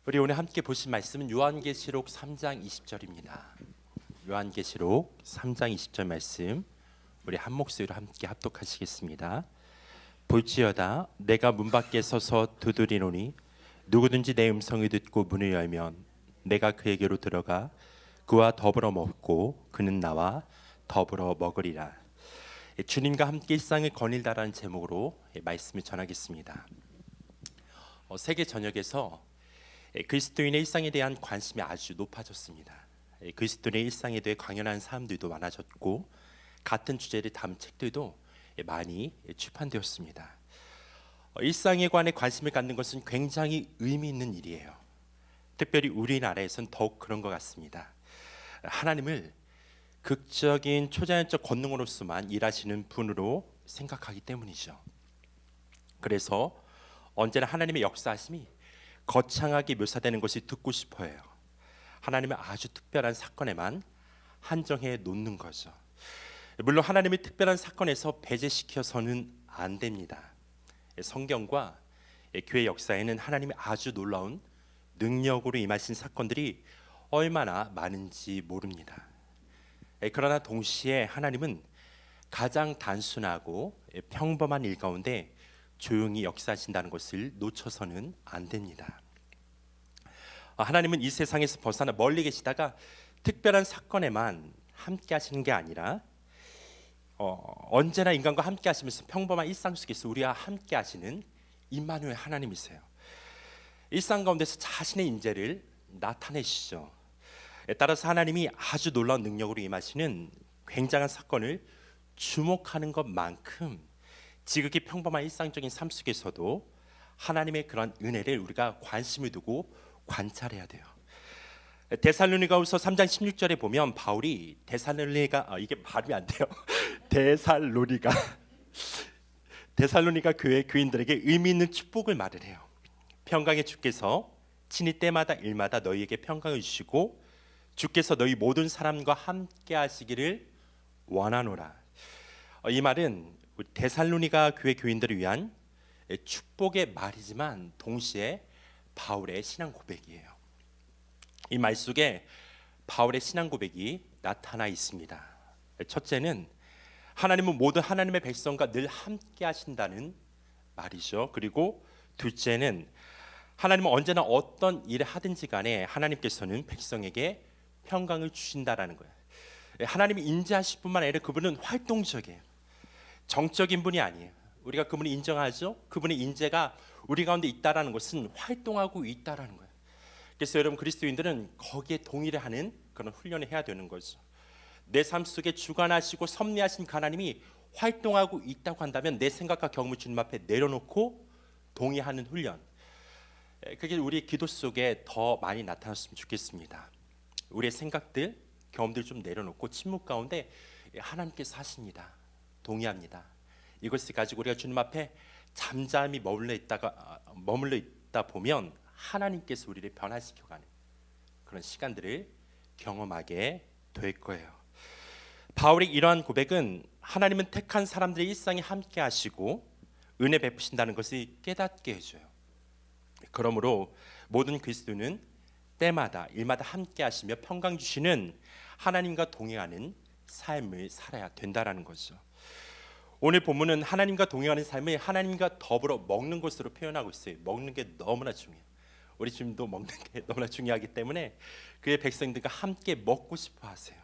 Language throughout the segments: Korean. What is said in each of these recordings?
우리 오늘 함께 보신 말씀은 요한계시록 3장 20절입니다. 요한계시록 3장 20절 말씀 우리 한 목소리로 함께 합독하시겠습니다. 볼지어다 내가 문 밖에 서서 두드리노니 누구든지 내 음성을 듣고 문을 열면 내가 그에게로 들어가 그와 더불어 먹고 그는 나와 더불어 먹으리라. 주님과 함께 일상을 거닐다라는 제목으로 말씀을 전하겠습니다. 세계 전역에서 그리스도인의 일상에 대한 관심이 아주 높아졌습니다. 그리스도인의 일상에 대해 강연하는 사람들도 많아졌고 같은 주제를 담은 책들도 많이 출판되었습니다. 일상에 관해 관심을 갖는 것은 굉장히 의미 있는 일이에요. 특별히 우리나라에선 더욱 그런 것 같습니다. 하나님을 극적인 초자연적 권능으로서만 일하시는 분으로 생각하기 때문이죠. 그래서 언제나 하나님의 역사하심이 거창하게 묘사되는 것이 듣고 싶어요. 하나님의 아주 특별한 사건에만 한정해 놓는 거죠. 물론 하나님의 특별한 사건에서 배제시켜서는 안 됩니다. 성경과 교회 역사에는 하나님의 아주 놀라운 능력으로 임하신 사건들이 얼마나 많은지 모릅니다. 그러나 동시에 하나님은 가장 단순하고 평범한 일 가운데 조용히 역사하신다는 것을 놓쳐서는 안 됩니다. 하나님은 이 세상에서 벗어나 멀리 계시다가 특별한 사건에만 함께 하시는 게 아니라 언제나 인간과 함께 하시면서 평범한 일상 속에서 우리와 함께 하시는 임마누엘 하나님이세요. 일상 가운데서 자신의 인재를 나타내시죠. 따라서 하나님이 아주 놀라운 능력으로 임하시는 굉장한 사건을 주목하는 것만큼 지극히 평범한 일상적인 삶 속에서도 하나님의 그런 은혜를 우리가 관심을 두고 관찰해야 돼요. 데살로니가후서 3장 16절에 보면 바울이 이게 발음이 안 돼요. 데살로니가 교회 교인들에게 의미 있는 축복을 말을 해요. 평강의 주께서 친히 때마다 일마다 너희에게 평강을 주시고 주께서 너희 모든 사람과 함께 하시기를 원하노라. 이 말은 데살로니가 교회 교인들을 위한 축복의 말이지만 동시에 바울의 신앙 고백이에요. 이 말 속에 바울의 신앙 고백이 나타나 있습니다. 첫째는 하나님은 모든 하나님의 백성과 늘 함께 하신다는 말이죠. 그리고 둘째는 하나님은 언제나 어떤 일을 하든지 간에 하나님께서는 백성에게 평강을 주신다라는 거예요. 하나님이 인자하실 뿐만 아니라 그분은 활동적이에요. 정적인 분이 아니에요. 우리가 그분을 인정하죠. 그분의 인재가 우리 가운데 있다라는 것은 활동하고 있다라는 거예요. 그래서 여러분 그리스도인들은 거기에 동의를 하는 그런 훈련을 해야 되는 거죠. 내 삶 속에 주관하시고 섭리하신 하나님이 활동하고 있다고 한다면 내 생각과 경험을 주님 앞에 내려놓고 동의하는 훈련. 그게 우리 기도 속에 더 많이 나타났으면 좋겠습니다. 우리의 생각들, 경험들 좀 내려놓고 침묵 가운데 하나님께서 하십니다. 동의합니다. 이것을 가지고 우리가 주님 앞에 잠잠히 머물러 있다 보면 하나님께서 우리를 변화시켜가는 그런 시간들을 경험하게 될 거예요. 바울의 이러한 고백은 하나님은 택한 사람들의 일상에 함께 하시고 은혜 베푸신다는 것을 깨닫게 해줘요. 그러므로 모든 그리스도는 때마다 일마다 함께 하시며 평강 주시는 하나님과 동행하는 삶을 살아야 된다라는 거죠. 오늘 본문은 하나님과 동행하는 삶을 하나님과 더불어 먹는 것으로 표현하고 있어요. 먹는 게 너무나 중요해요. 우리 지금도 먹는 게 너무나 중요하기 때문에 그의 백성들과 함께 먹고 싶어 하세요.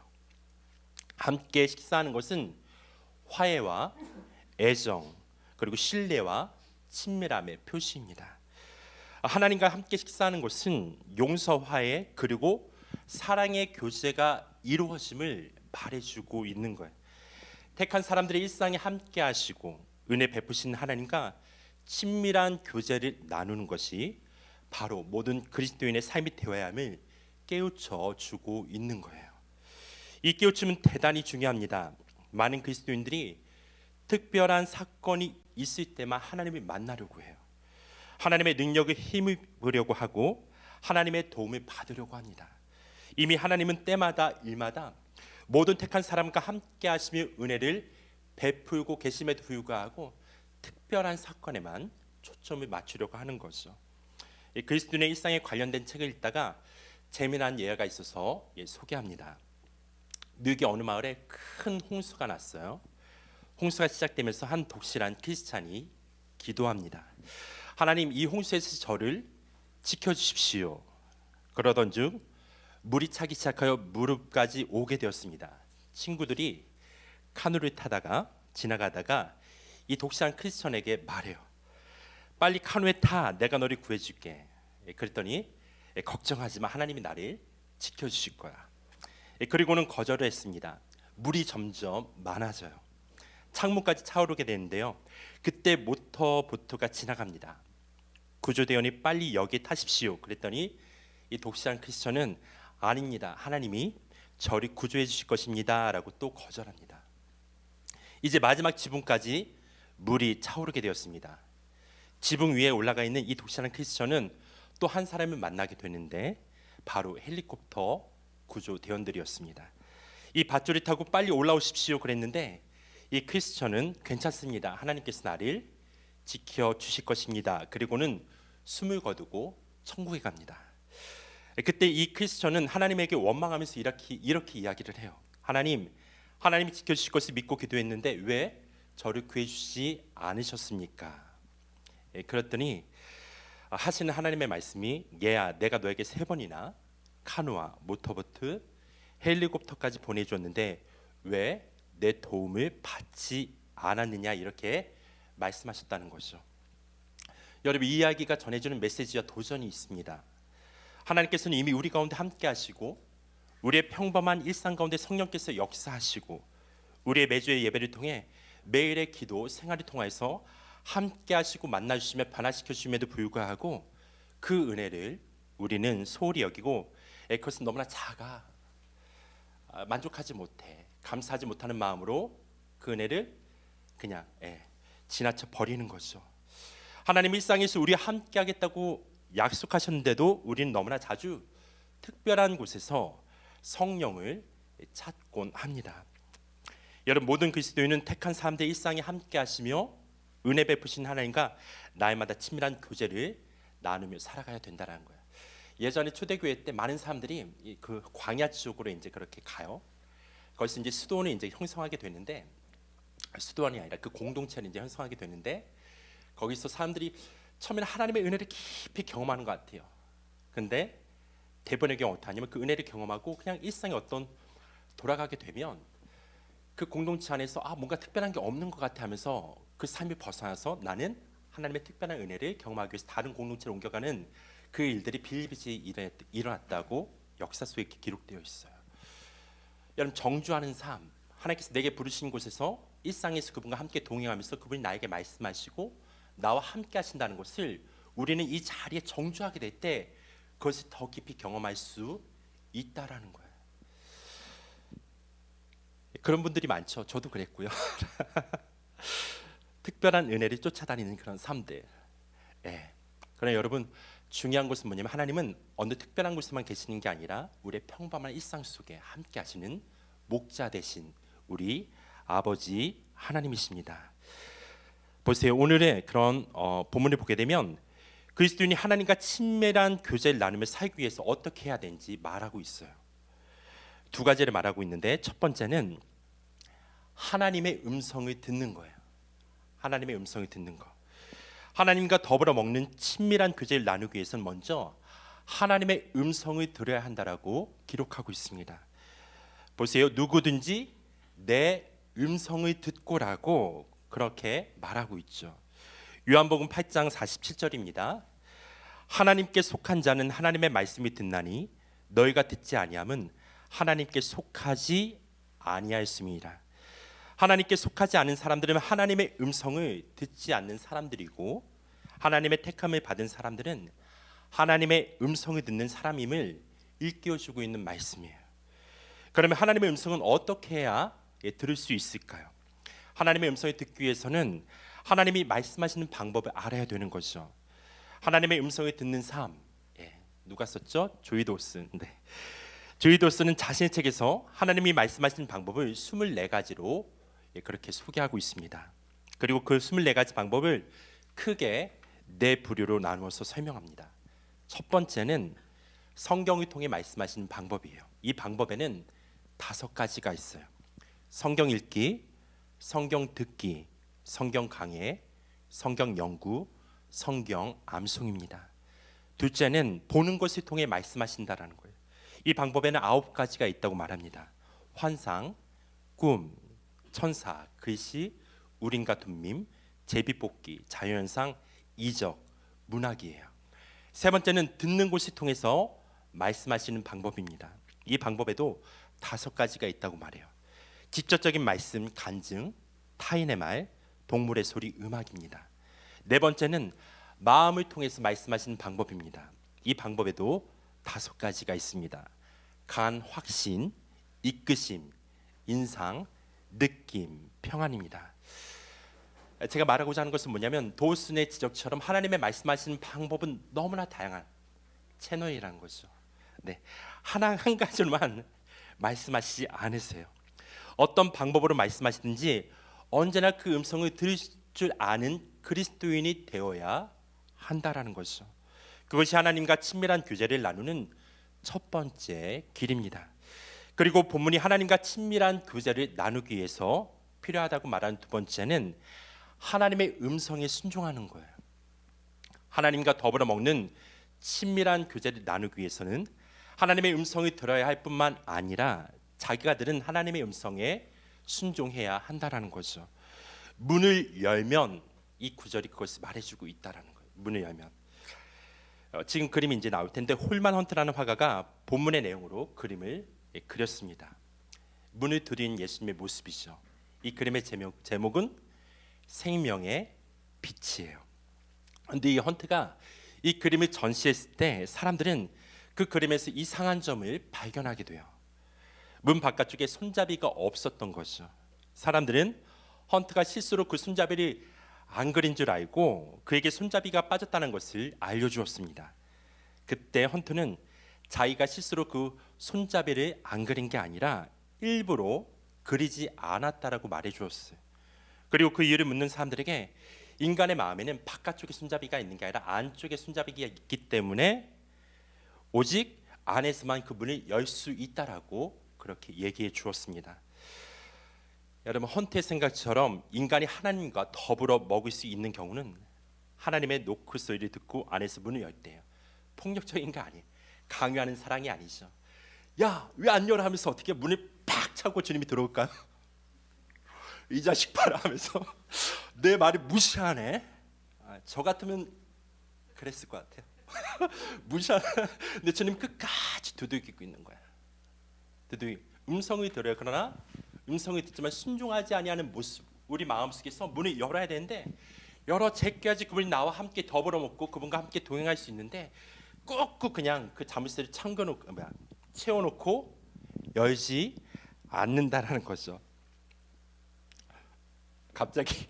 함께 식사하는 것은 화해와 애정 그리고 신뢰와 친밀함의 표시입니다. 하나님과 함께 식사하는 것은 용서, 화해 그리고 사랑의 교제가 이루어짐을 말해주고 있는 거예요. 택한 사람들의 일상에 함께 하시고 은혜 베푸신 하나님과 친밀한 교제를 나누는 것이 바로 모든 그리스도인의 삶이 되어야 함을 깨우쳐 주고 있는 거예요. 이 깨우침은 대단히 중요합니다. 많은 그리스도인들이 특별한 사건이 있을 때만 하나님을 만나려고 해요. 하나님의 능력을 힘입으려고 하고 하나님의 도움을 받으려고 합니다. 이미 하나님은 때마다 일마다 모든 택한 사람과 함께 하시며 은혜를 베풀고 계심에도 불구하고 특별한 사건에만 초점을 맞추려고 하는 거죠. 이 그리스도인의 일상에 관련된 책을 읽다가 재미난 예화가 있어서 소개합니다. 미국의 어느 마을에 큰 홍수가 났어요. 홍수가 시작되면서 한 독실한 크리스찬이 기도합니다. 하나님, 이 홍수에서 저를 지켜주십시오. 그러던 중 물이 차기 시작하여 무릎까지 오게 되었습니다. 친구들이 카누를 타다가 지나가다가 이 독실한 크리스천에게 말해요. 빨리 카누에 타, 내가 너를 구해줄게. 그랬더니 걱정하지 마, 하나님이 나를 지켜주실 거야. 그리고는 거절을 했습니다. 물이 점점 많아져요. 창문까지 차오르게 되는데요. 그때 모터보트가 지나갑니다. 구조대원이 빨리 여기에 타십시오. 그랬더니 이 독실한 크리스천은 아닙니다, 하나님이 저를 구조해 주실 것입니다 라고 또 거절합니다. 이제 마지막 지붕까지 물이 차오르게 되었습니다. 지붕 위에 올라가 있는 이 독실한 크리스천은 또 한 사람을 만나게 되는데 바로 헬리콥터 구조대원들이었습니다. 이 밧줄을 타고 빨리 올라오십시오 그랬는데 이 크리스천은 괜찮습니다, 하나님께서 나를 지켜주실 것입니다. 그리고는 숨을 거두고 천국에 갑니다. 그때 이 크리스천은 하나님에게 원망하면서 이렇게 이야기를 해요. 하나님이 지켜주실 것을 믿고 기도했는데 왜 저를 구해주시지 않으셨습니까? 그랬더니 하시는 하나님의 말씀이, 얘야, 내가 너에게 3번이나 카누와 모터보트, 헬리콥터까지 보내주었는데 왜 내 도움을 받지 않았느냐, 이렇게 말씀하셨다는 거죠. 여러분, 이 이야기가 전해주는 메시지와 도전이 있습니다. 하나님께서는 이미 우리 가운데 함께 하시고 우리의 평범한 일상 가운데 성령께서 역사하시고 우리의 매주의 예배를 통해 매일의 기도 생활을 통해서 함께 하시고 만나주시며 변화시켜 주심에도 불구하고 그 은혜를 우리는 소홀히 여기고 그것은 너무나 작아, 만족하지 못해, 감사하지 못하는 마음으로 그 은혜를 그냥 지나쳐 버리는 거죠. 하나님 일상에서 우리와 함께 하겠다고 약속하셨는데도 우리는 너무나 자주 특별한 곳에서 성령을 찾곤 합니다. 여러분, 모든 그리스도인은 택한 사람들의 일상에 함께 하시며 은혜 베푸신 하나님과 날마다 친밀한 교제를 나누며 살아가야 된다는 거예요. 예전에 초대교회 때 많은 사람들이 그 광야 지역으로 이제 그렇게 가요. 거기서 이제 수도원을 이제 형성하게 되는데, 수도원이 아니라 그 공동체를 이제 형성하게 되는데, 거기서 사람들이 처음에는 하나님의 은혜를 깊이 경험하는 것 같아요. 근데 대부분의 경우 어떻게 하냐면 그 은혜를 경험하고 그냥 일상에 돌아가게 되면 그 공동체 안에서 뭔가 특별한 게 없는 것 같아 하면서 그 삶이 벗어나서 나는 하나님의 특별한 은혜를 경험하기 위해서 다른 공동체로 옮겨가는 그 일들이 비일비재히 일어났다고 역사 속에 기록되어 있어요. 여러분, 정주하는 삶, 하나님께서 내게 부르신 곳에서 일상에서 그분과 함께 동행하면서 그분이 나에게 말씀하시고 나와 함께 하신다는 것을 우리는 이 자리에 정주하게 될 때 그것을 더 깊이 경험할 수 있다라는 거예요. 그런 분들이 많죠. 저도 그랬고요. 특별한 은혜를 쫓아다니는 그런 삶들. 그러나 여러분, 중요한 것은 뭐냐면 하나님은 어느 특별한 곳에만 계시는 게 아니라 우리의 평범한 일상 속에 함께 하시는 목자 되신 우리 아버지 하나님이십니다. 보세요. 오늘의 그런 본문을 보게 되면 그리스도인이 하나님과 친밀한 교제를 나누며 살기 위해서 어떻게 해야 되는지 말하고 있어요. 2가지를 말하고 있는데, 첫 번째는 하나님의 음성을 듣는 거예요. 하나님의 음성을 듣는 거. 하나님과 더불어 먹는 친밀한 교제를 나누기 위해서는 먼저 하나님의 음성을 들어야 한다라고 기록하고 있습니다. 보세요. 누구든지 내 음성을 듣고라고 그렇게 말하고 있죠. 요한복음 8장 47절입니다. 하나님께 속한 자는 하나님의 말씀이 듣나니 너희가 듣지 아니함은 하나님께 속하지 아니하였음이니라. 하나님께 속하지 않은 사람들은 하나님의 음성을 듣지 않는 사람들이고, 하나님의 택함을 받은 사람들은 하나님의 음성을 듣는 사람임을 일깨워주고 있는 말씀이에요. 그러면 하나님의 음성은 어떻게 해야 들을 수 있을까요? 하나님의 음성을 듣기 위해서는 하나님이 말씀하시는 방법을 알아야 되는 거죠. 하나님의 음성을 듣는 삶, 누가 썼죠? 조이 도슨. 조이 도슨은 자신의 책에서 하나님이 말씀하시는 방법을 24가지로 그렇게 소개하고 있습니다. 그리고 그 24가지 방법을 크게 4부류로 나누어서 설명합니다. 첫 번째는 성경을 통해 말씀하시는 방법이에요. 이 방법에는 5가지가 있어요. 성경 읽기, 성경 듣기, 성경 강해, 성경 연구, 성경 암송입니다. 둘째는 보는 것을 통해 말씀하신다라는 거예요. 이 방법에는 9가지가 있다고 말합니다. 환상, 꿈, 천사, 글씨, 우림과 둠밈, 제비뽑기, 자연현상, 이적, 문학이에요. 세 번째는 듣는 것을 통해서 말씀하시는 방법입니다. 이 방법에도 5가지가 있다고 말해요. 직접적인 말씀, 간증, 타인의 말, 동물의 소리, 음악입니다. 네 번째는 마음을 통해서 말씀하시는 방법입니다. 이 방법에도 5가지가 있습니다. 강한 확신, 이끄심, 인상, 느낌, 평안입니다. 제가 말하고자 하는 것은 뭐냐면 도슨의 지적처럼 하나님의 말씀하시는 방법은 너무나 다양한 채널이라는 거죠. 네, 하나 한 가지로만 말씀하시지 않으세요. 어떤 방법으로 말씀하시든지 언제나 그 음성을 들을 줄 아는 그리스도인이 되어야 한다라는 거죠. 그것이 하나님과 친밀한 교제를 나누는 첫 번째 길입니다. 그리고 본문이 하나님과 친밀한 교제를 나누기 위해서 필요하다고 말하는 두 번째는 하나님의 음성에 순종하는 거예요. 하나님과 더불어 먹는 친밀한 교제를 나누기 위해서는 하나님의 음성을 들어야 할 뿐만 아니라 자기가 들은 하나님의 음성에 순종해야 한다라는 거죠. 문을 열면 이 구절이 그것을 말해주고 있다라는 거예요. 문을 열면 지금 그림이 이제 나올 텐데 홀만 헌트라는 화가가 본문의 내용으로 그림을 그렸습니다. 문을 들인 예수님의 모습이죠. 이 그림의 제목은 생명의 빛이에요. 그런데 이 헌트가 이 그림을 전시했을 때 사람들은 그 그림에서 이상한 점을 발견하게 돼요. 문 바깥쪽에 손잡이가 없었던 거죠. 사람들은 헌트가 실수로 그 손잡이를 안 그린 줄 알고 그에게 손잡이가 빠졌다는 것을 알려주었습니다. 그때 헌트는 자기가 실수로 그 손잡이를 안 그린 게 아니라 일부러 그리지 않았다라고 말해주었어요. 그리고 그 이유를 묻는 사람들에게 인간의 마음에는 바깥쪽에 손잡이가 있는 게 아니라 안쪽에 손잡이가 있기 때문에 오직 안에서만 그 문을 열 수 있다라고 그렇게 얘기해 주었습니다. 여러분 헌트의 생각처럼 인간이 하나님과 더불어 먹을 수 있는 경우는 하나님의 노크 소리를 듣고 안에서 문을 열 때예요. 폭력적인 게 아니에요. 강요하는 사랑이 아니죠. 야, 왜 안 열어 하면서 어떻게 문을 팍 차고 주님이 들어올까요? 이 자식 봐라 하면서 내 말을 무시하네. 저 같으면 그랬을 것 같아요. 무시하네. 근데 주님 끝까지 두들기고 있는 거야. 음성을 들어요. 그러나 음성을 듣지만 순종하지 아니하는 모습. 우리 마음속에서 문을 열어야 되는데 열어 제껴야지 그분이 나와 함께 더불어 먹고 그분과 함께 동행할 수 있는데 꾹꾹 그냥 그 자물쇠를 채워놓고 열지 않는다라는 거죠. 갑자기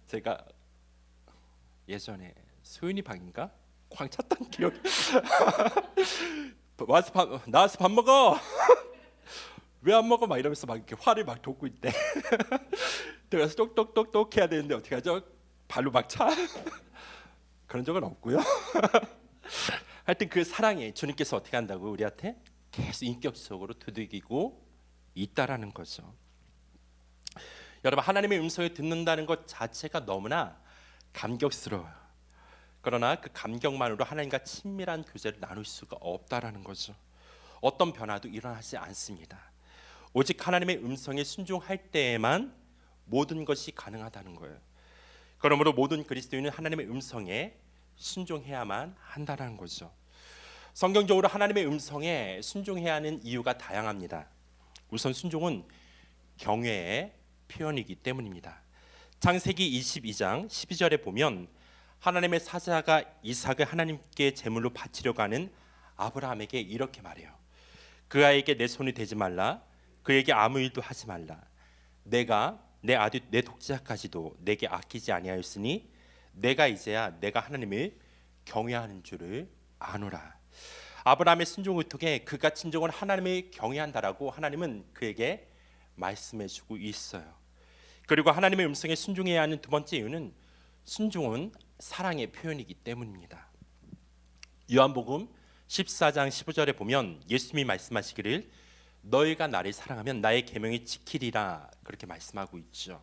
제가 예전에 소윤이 방인가 광 찼던 기억이 나와서 밥 먹어. 왜 안 먹어? 막 이러면서 막 이렇게 화를 막 돋고 있대. 그래서 똑똑똑똑 해야 되는데 어떻게 하죠? 발로 막 차. 그런 적은 없고요. 하여튼 그 사랑에 주님께서 어떻게 한다고 우리한테 계속 인격적으로 두들기고 있다라는 거죠. 여러분 하나님의 음성을 듣는다는 것 자체가 너무나 감격스러워요. 그러나 그 감격만으로 하나님과 친밀한 교제를 나눌 수가 없다라는 거죠. 어떤 변화도 일어나지 않습니다. 오직 하나님의 음성에 순종할 때에만 모든 것이 가능하다는 거예요. 그러므로 모든 그리스도인은 하나님의 음성에 순종해야만 한다는 거죠. 성경적으로 하나님의 음성에 순종해야 하는 이유가 다양합니다. 우선 순종은 경외의 표현이기 때문입니다. 창세기 22장 12절에 보면 하나님의 사자가 이삭을 하나님께 제물로 바치려고 하는 아브라함에게 이렇게 말해요. 그 아이에게 내 손이 대지 말라. 그에게 아무 일도 하지 말라. 내가 내 아들 내 독자까지도 내게 아끼지 아니하였으니 내가 이제야 내가 하나님을 경외하는 줄을 아노라. 아브라함의 순종을 통해 그가 진정으로 하나님을 경외한다라고 하나님은 그에게 말씀해주고 있어요. 그리고 하나님의 음성에 순종해야 하는 두 번째 이유는 순종은 사랑의 표현이기 때문입니다. 요한복음 14장 15절에 보면 예수님이 말씀하시기를 너희가 나를 사랑하면 나의 계명을 지키리라 그렇게 말씀하고 있죠.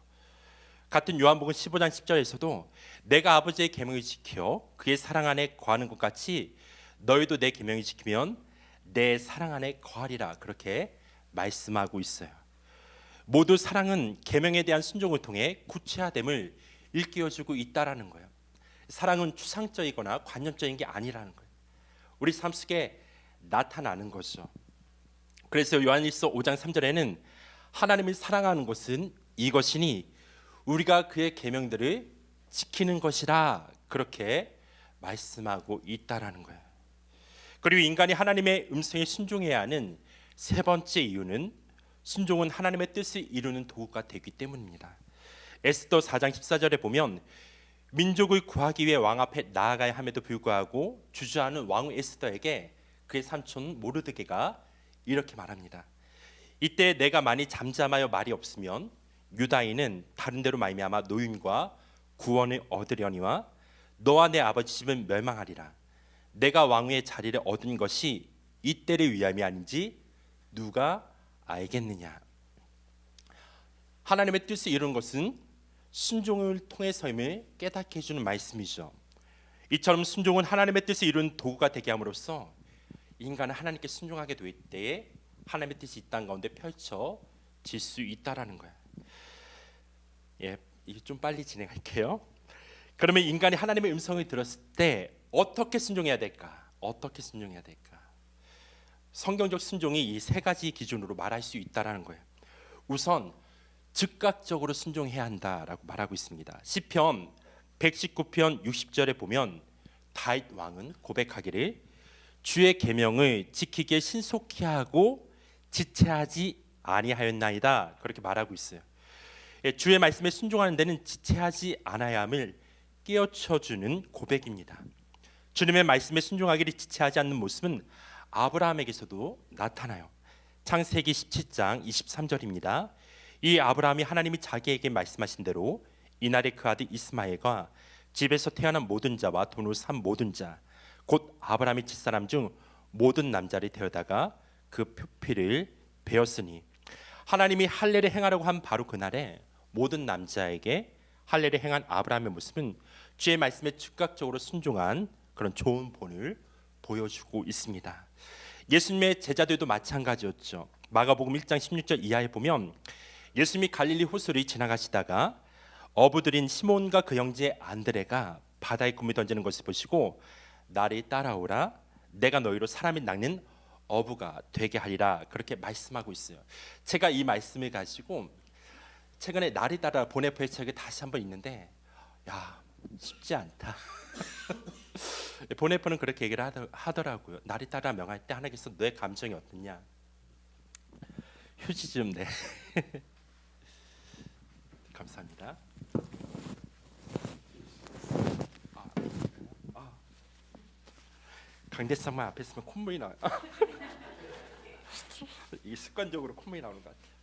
같은 요한복음 15장 10절에서도 내가 아버지의 계명을 지켜 그의 사랑 안에 거하는 것 같이 너희도 내 계명을 지키면 내 사랑 안에 거하리라 그렇게 말씀하고 있어요. 모두 사랑은 계명에 대한 순종을 통해 구체화됨을 일깨워주고 있다라는 거예요. 사랑은 추상적이거나 관념적인 게 아니라는 거예요. 우리 삶 속에 나타나는 거죠. 그래서 요한일서 5장 3절에는 하나님을 사랑하는 것은 이것이니 우리가 그의 계명들을 지키는 것이라 그렇게 말씀하고 있다라는 거예요. 그리고 인간이 하나님의 음성에 순종해야 하는 세 번째 이유는 순종은 하나님의 뜻을 이루는 도구가 되기 때문입니다. 에스더 4장 14절에 보면 민족을 구하기 위해 왕 앞에 나아가야 함에도 불구하고 주저하는 왕후 에스더에게 그의 삼촌 모르드게가 이렇게 말합니다. 이때 내가 많이 잠잠하여 말이 없으면 유다인은 다른 데로 말미암아 노임과 구원을 얻으려니와 너와 내 아버지 집은 멸망하리라. 내가 왕위의 자리를 얻은 것이 이때를 위함이 아닌지 누가 알겠느냐. 하나님의 뜻을 이루는 것은 순종을 통해서임을 깨닫게 해주는 말씀이죠. 이처럼 순종은 하나님의 뜻을 이루는 도구가 되게 함으로써 인간은 하나님께 순종하게 될 때에 하나님의 뜻이 이 땅 가운데 펼쳐질 수 있다라는 거예요. 이게 좀 빨리 진행할게요. 그러면 인간이 하나님의 음성을 들었을 때 어떻게 순종해야 될까? 어떻게 순종해야 될까? 성경적 순종이 이 세 가지 기준으로 말할 수 있다라는 거예요. 우선 즉각적으로 순종해야 한다라고 말하고 있습니다. 시편 119편 60절에 보면 다윗 왕은 고백하기를 주의 계명을 지키기에 신속히 하고 지체하지 아니하였나이다 그렇게 말하고 있어요. 주의 말씀에 순종하는 데는 지체하지 않아야 함을 깨우쳐주는 고백입니다. 주님의 말씀에 순종하기를 지체하지 않는 모습은 아브라함에게서도 나타나요. 창세기 17장 23절입니다. 이 아브라함이 하나님이 자기에게 말씀하신 대로 이날에 그 아들 이스마엘과 집에서 태어난 모든 자와 돈으로 산 모든 자 곧 아브라함의 집사람 중 모든 남자를 데려다가 그 표피를 베었으니 하나님이 할례를 행하려고 한 바로 그날에 모든 남자에게 할례를 행한 아브라함의 모습은 주의 말씀에 즉각적으로 순종한 그런 좋은 본을 보여주고 있습니다. 예수님의 제자들도 마찬가지였죠. 마가복음 1장 16절 이하에 보면 예수님이 갈릴리 호수를 지나가시다가 어부들인 시몬과 그 형제 안드레가 바다에 금을 던지는 것을 보시고 나를 따라오라 내가 너희로 사람이 낚는 어부가 되게 하리라 그렇게 말씀하고 있어요. 제가 이 말씀을 가지고 최근에 나를 따라 보네포의 책을 다시 한번 읽는데 쉽지 않다. 보네포는 그렇게 얘기를 하더라고요. 나를 따라 명할 때 하나님께서 너의 감정이 어떻냐? 휴지 좀 내. 감사합니다. 강대상만 앞에 있으면 콧물이 나요. 이게 습관적으로 콧물이 나오는 것 같아요.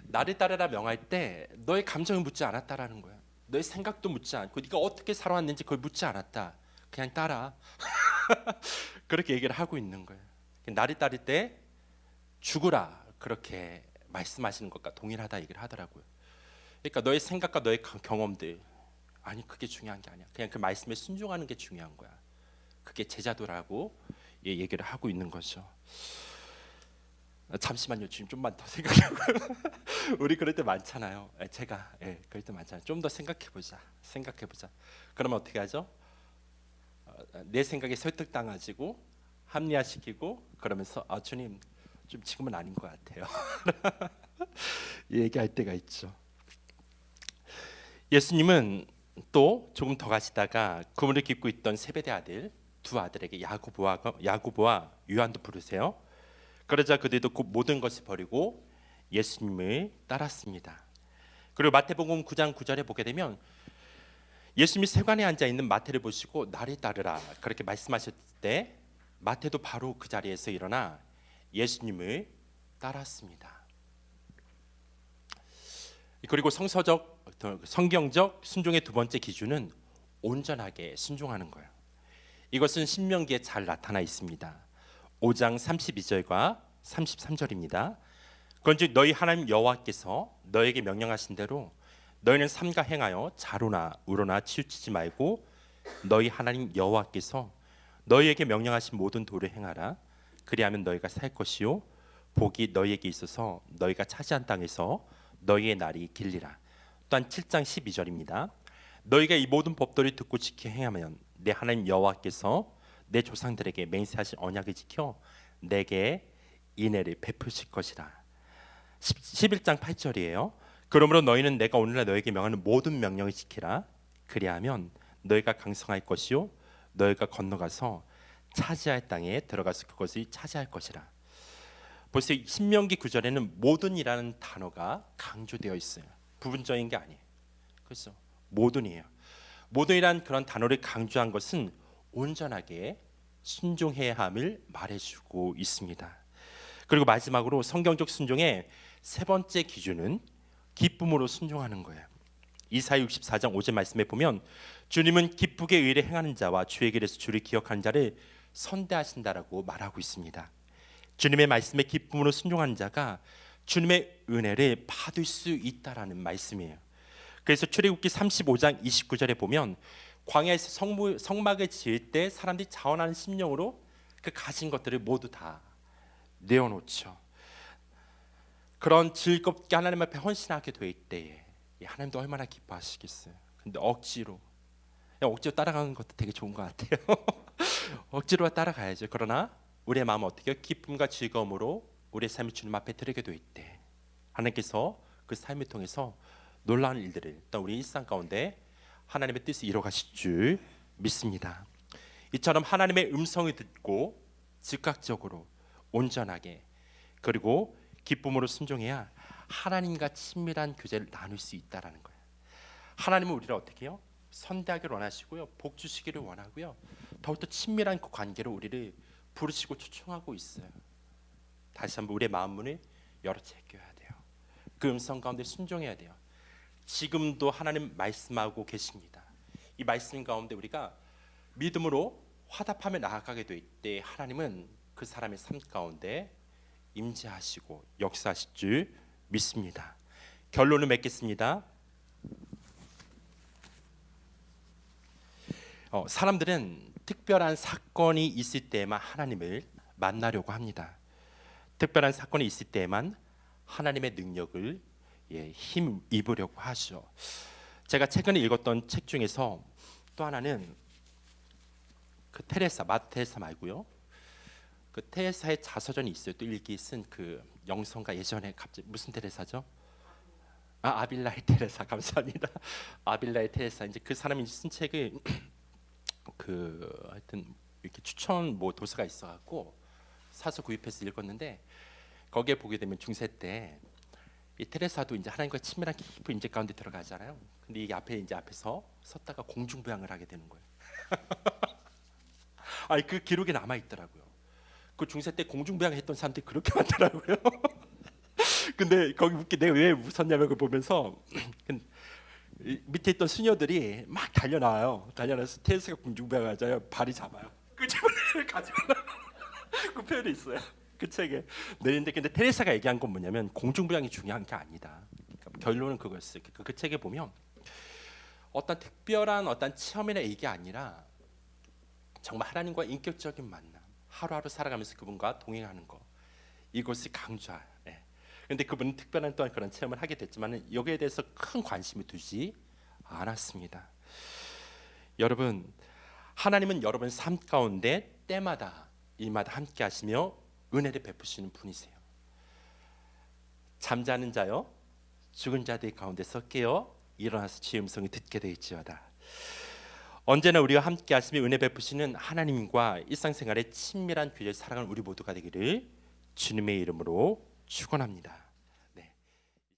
나를 따르라 명할 때 너의 감정을 묻지 않았다라는 거야. 너의 생각도 묻지 않고 네가 어떻게 살아왔는지 그걸 묻지 않았다. 그냥 따라. 그렇게 얘기를 하고 있는 거예요. 나를 따를 때 죽으라 그렇게 말씀하시는 것과 동일하다 얘기를 하더라고요. 그러니까 너의 생각과 너의 경험들 아니 그게 중요한 게 아니야. 그냥 그 말씀에 순종하는 게 중요한 거야. 그게 제자도라고 얘기를 하고 있는 거죠. 잠시만요. 지금 좀만 더 생각해보고 우리 그럴 때 많잖아요. 제가 그럴 때 많잖아요. 좀 더 생각해보자. 그러면 어떻게 하죠? 내 생각에 설득당하지고 합리화시키고 그러면서 주님 좀 지금은 아닌 것 같아요. 얘기할 때가 있죠. 예수님은 또 조금 더 가시다가 그물을 깃고 있던 세베대 아들 두 아들에게 야고보와 요한도 부르세요. 그러자 그들도 곧 모든 것을 버리고 예수님을 따랐습니다. 그리고 마태복음 9장 9절에 보게 되면 예수님이 세관에 앉아 있는 마태를 보시고 나를 따르라 그렇게 말씀하셨을 때 마태도 바로 그 자리에서 일어나 예수님을 따랐습니다. 그리고 성경적 순종의 두 번째 기준은 온전하게 순종하는 거예요. 이것은 신명기에 잘 나타나 있습니다. 5장 32절과 33절입니다. 그런즉 너희 하나님 여호와께서 너에게 명령하신 대로 너희는 삼가 행하여 자로나 우로나 치우치지 말고 너희 하나님 여호와께서 너희에게 명령하신 모든 도를 행하라. 그리하면 너희가 살 것이요 복이 너희에게 있어서 너희가 차지한 땅에서 너희의 날이 길리라. 또한 7장 12절입니다. 너희가 이 모든 법도를 듣고 지켜 행하면 내 하나님 여호와께서 내 조상들에게 맹세하신 언약을 지켜 내게 인애를 베푸실 것이라. 11장 8절이에요. 그러므로 너희는 내가 오늘날 너에게 명하는 모든 명령을 지키라. 그리하면 너희가 강성할 것이요 너희가 건너가서 차지할 땅에 들어가서 그것을 차지할 것이라. 보세요. 신명기 9절에는 모든이라는 단어가 강조되어 있어요. 부분적인 게 아니에요. 그렇죠? 모든이에요. 모든이란 그런 단어를 강조한 것은 온전하게 순종해야 함을 말해주고 있습니다. 그리고 마지막으로 성경적 순종의 세 번째 기준은 기쁨으로 순종하는 거예요. 이사야 64장 5절 말씀에 보면 주님은 기쁘게 의를 행하는 자와 주의 길에서 주를 기억하는 자를 선대하신다라고 말하고 있습니다. 주님의 말씀에 기쁨으로 순종하는 자가 주님의 은혜를 받을 수 있다라는 말씀이에요. 그래서 출애굽기 35장 29절에 보면 광야에서 성막을 지을 때 사람들이 자원하는 심령으로 그 가진 것들을 모두 다 내어놓죠. 그런 즐겁게 하나님 앞에 헌신하게 될 때에 하나님도 얼마나 기뻐하시겠어요. 근데 억지로 따라가는 것도 되게 좋은 것 같아요. 억지로 따라가야죠. 그러나 우리의 마음은 어떻게 기쁨과 즐거움으로 우리의 삶을 주님 앞에 드리게 될 때 하나님께서 그 삶을 통해서 놀라운 일들을 또 우리 일상 가운데 하나님의 뜻을 이루어가실 줄 믿습니다. 이처럼 하나님의 음성을 듣고 즉각적으로 온전하게 그리고 기쁨으로 순종해야 하나님과 친밀한 교제를 나눌 수 있다라는 거예요. 하나님은 우리를 어떻게 해요? 선대하기를 원하시고요, 복 주시기를 원하고요, 더욱더 친밀한 그 관계로 우리를 부르시고 초청하고 있어요. 다시 한번 우리의 마음 문을 열어 제껴야 돼요. 그 음성 가운데 순종해야 돼요. 지금도 하나님 말씀하고 계십니다. 이 말씀 가운데 우리가 믿음으로 화답하며 나아가게 될 때 하나님은 그 사람의 삶 가운데 임재하시고 역사하실 줄 믿습니다. 결론을 맺겠습니다. 사람들은 특별한 사건이 있을 때만 하나님을 만나려고 합니다. 특별한 사건이 있을 때만 하나님의 능력을 힘입으려고 하죠. 제가 최근에 읽었던 책 중에서 또 하나는 그 테레사, 마트 테레사 말고요, 그 테레사의 자서전이 있어요. 또 일기 쓴 그 영성가 예전에 갑자기 무슨 테레사죠? 아빌라의 테레사. 감사합니다. 아빌라의 테레사. 이제 그 사람이 쓴 책을 그 하여튼 이렇게 추천 뭐 도서가 있어갖고 사서 구입해서 읽었는데 거기에 보게 되면 중세 때 이 테레사도 이제 하나님과 친밀한 깊은 임재 가운데 들어가잖아요. 근데 이게 앞에서 섰다가 공중부양을 하게 되는 거예요. 아니 그 기록에 남아 있더라고요. 그 중세 때 공중부양 했던 사람들이 그렇게 많더라고요. 근데 거기 내가 왜 웃었냐면 그걸 보면서 밑에 있던 수녀들이 막 달려나와요. 달려나서 테레사가 공중부양하자요. 발이 잡아요. 끄집어내 가지고 그 표현이 있어요. 그 책에. 근데 테레사가 얘기한 건 뭐냐면 공중부양이 중요한 게 아니다. 그러니까 결론은 그거였어요. 그 책에 보면 어떤 특별한 어떤 체험이나 이게 아니라 정말 하나님과 인격적인 만남, 하루하루 살아가면서 그분과 동행하는 거, 이것을 강조해요. 그런데 그분은 특별한 또한 그런 체험을 하게 됐지만 여기에 대해서 큰 관심을 두지 않았습니다. 여러분, 하나님은 여러분 삶 가운데 때마다 일마다 함께 하시며 은혜를 베푸시는 분이세요. 잠자는 자여 죽은 자들 가운데서 깨어 일어나서 주의 음성을 듣게 되지어다. 언제나 우리와 함께 하시며 은혜 베푸시는 하나님과 일상생활에 친밀한 교제를 살아가는 우리 모두가 되기를 주님의 이름으로 축원합니다.